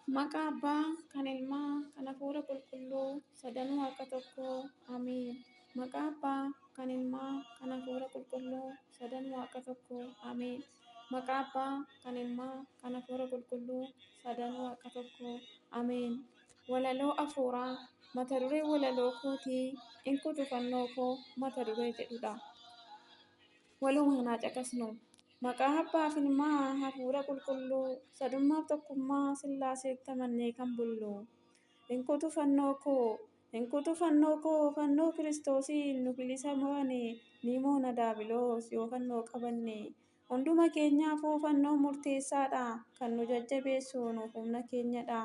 Maqaa Abbaa, kan Ilmaa, kan Hafuura Qulqulluu, sadanuu akka tokkoo. Ameen. Maqaa Abbaa, kan Ilmaa, kan Hafuura Qulqulluu, sadanuu akka tokkoo. Ameen. Maqaa Abbaa, kan Ilmaa, kan Hafuura Qulqulluu, sadanuu akka tokkoo. Ameen. Walaloo Hafuuraa. Mata dureen walaloo kootii in kutu fannoo koo mata duree jedhudha. Walumaan haa caqasnu. Maqaa Abbaa fi Ilmaa Hafuura Qulqulluu sadummaaf tokkummaa Sillaaseetti amannee kan bullu. In kutu fannoo koo, in kutu fannoo koo, fannoo Kiristoosiin nu bilisa moone ni moona daabiloos yoo fannoo qabanne. Hunduma keenyaafuu fannoon murteessaadha. Kan nu jajjabeessu nuuf humna keenyadha.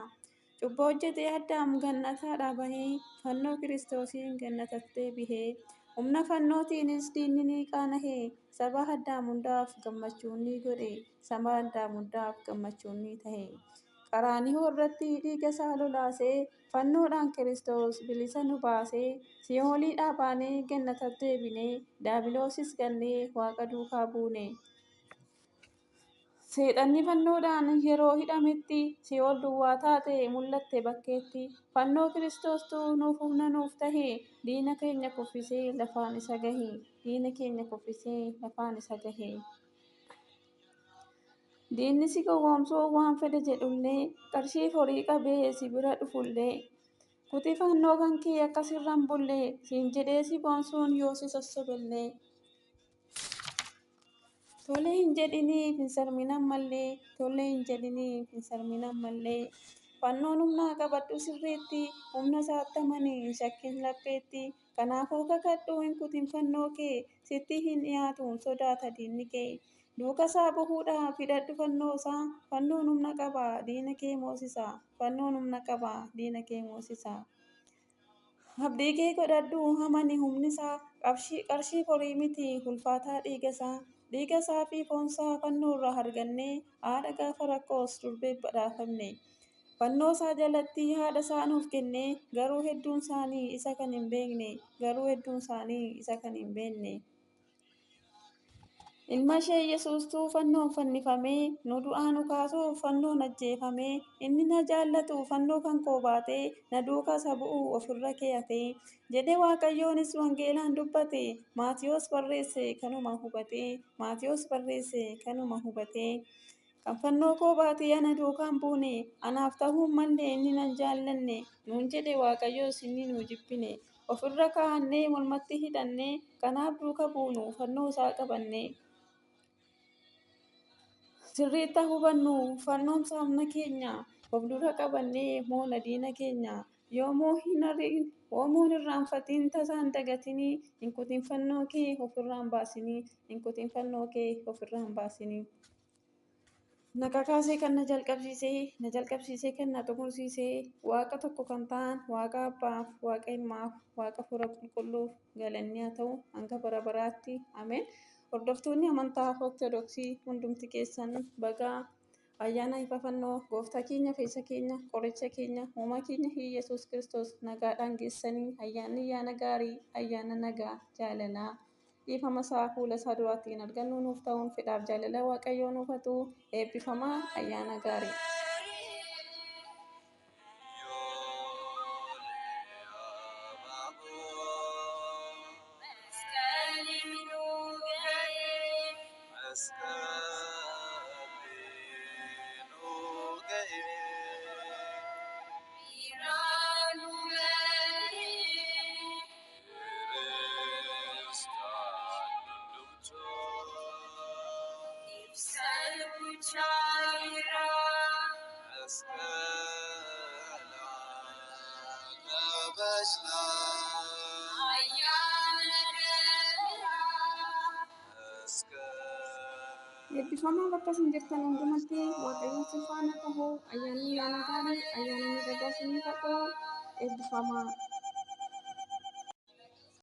Cubbuu hojjetee Addaam gannataa bahee fannoo Kiristoosiin gannatatti deebihee. Humna fannootiinis diinni ni qaana'ee. Saba Addaam hundaaf gammachuun ni godhe. Saba Addaam hundaaf gammachuun ni ta'e. Qaraaniyoo irratti dhiiga isaa lolaasee fannoodhaan Kiristoos bilisa nu baasee. Si'ooliidhaa baanee gannatatti deebinee daabiloosis gannee Waaqa duukaa buune. Seexanni fannoodhaan yeroo hidhametti Si'ool duwwaa taate mul'atte bakkeetti. Fannoo Kiristoostu nuuf humna nuuf tahe. Diina keenya kuffisee lafaan isa gahe. Diina keenya kuffisee lafaan isa gahe. Diinni si gowwoomsuu waan fedhe jedhullee qarshii horii qabee si bira dhufullee. Kuti fannoo kan kee akka sirra hin bulle siin jedhee si boonsuun yoo si sossobellee. Tole hin jedhiniif hin sarminan mallee, tole hin jedhiniif hin sarminan mallee. Fannoon humnaa qabadhu sirriitti, humna isaatti amanii hin shakkin lapheetti. Kanaafuu kakadhu hin kutin fannoo kee, sitti hin dhiyaatu hin sodaata diinni kee. Duuka isaa bu'uudhaaf hidhadhu fannoo isaa, fannoon humna qaba diina kee moosisa, fannoon humna qaba diina kee moosisa. Abdii kee godhadhu amani humni isaa, qarshii horii miti ulfaataa dhiiga isaa. Dhiiga isaa fi foon isaa fannoo irraa argannee haadha gaafa rakkoos durbee badhaafamne. Fannoo isaa jalatti haadha isaa nuuf kennee garuu hedduun isaanii isa kan hin beekne, garuu hedduun isaanii isa kan hin beekne. Ilma ishee Yesuustuu fannoon fannifamee nu du'aa nu kaasuuf fannoon ajjeefamee. Inni na jaallatu fannoo kan koo baatee na duukaa isa bu'u ofirra keeyatee. Jedhe Waaqayyoonis wangeelaan dubbate Maatiyos barreesse kanuma hubatee. Maatiyos barreesse kanuma hubatee. Kan fannoo koo baatee ana duukaan buune anaaf ta'uu malee inni nan jaallanne nuun jedhe Waaqayyos inni nu jibbine. Ofirra kaa'annee mormatti hidhannee kanaaf duuka buunu fannoo isaa qabanne. Sirriitti hubannu fannoon humna keenya of dura qabannee moona diina keenya. Yoomuu hin irraanfatiin tasaan dagatinii hin kutin fannoo kee ofirraan baasinii hin kutin fannoo kee ofirraan baasinii. Na kakaasee kan na jalqabsiisee kan na xumursiisee Waaqa tokko kan ta'an Waaqa Abbaaf, Waaqa Ilmaaf, Waaqa Hafuura Qulqulluuf galanni haa ta'u hanga bara baraatti. Ameen. Hordoftoonni amantaa Ortodoksii hundumti keessan baga ayyaana ifa fannoo gooftaa keenya keessa keenya qoricha keenya uumaa keenya Yesuus Kiristoos nagaadhaan geessanii ayyaana gaarii ayyaana nagaa jaalalaa dhiifama isaa fuula isaa duraatti argannu nuuf ta'uun fedhaaf jaalala Waaqayyoo nuuf haa ta'u eebbifamaa ayyaana gaarii. Eebbifamaa bakka isin jirtan hundumatti Waaqayyoon isin faana ta'u ayyaanni gaarii ayyaanni miidhagaa isinii ta'u eebbifamaa.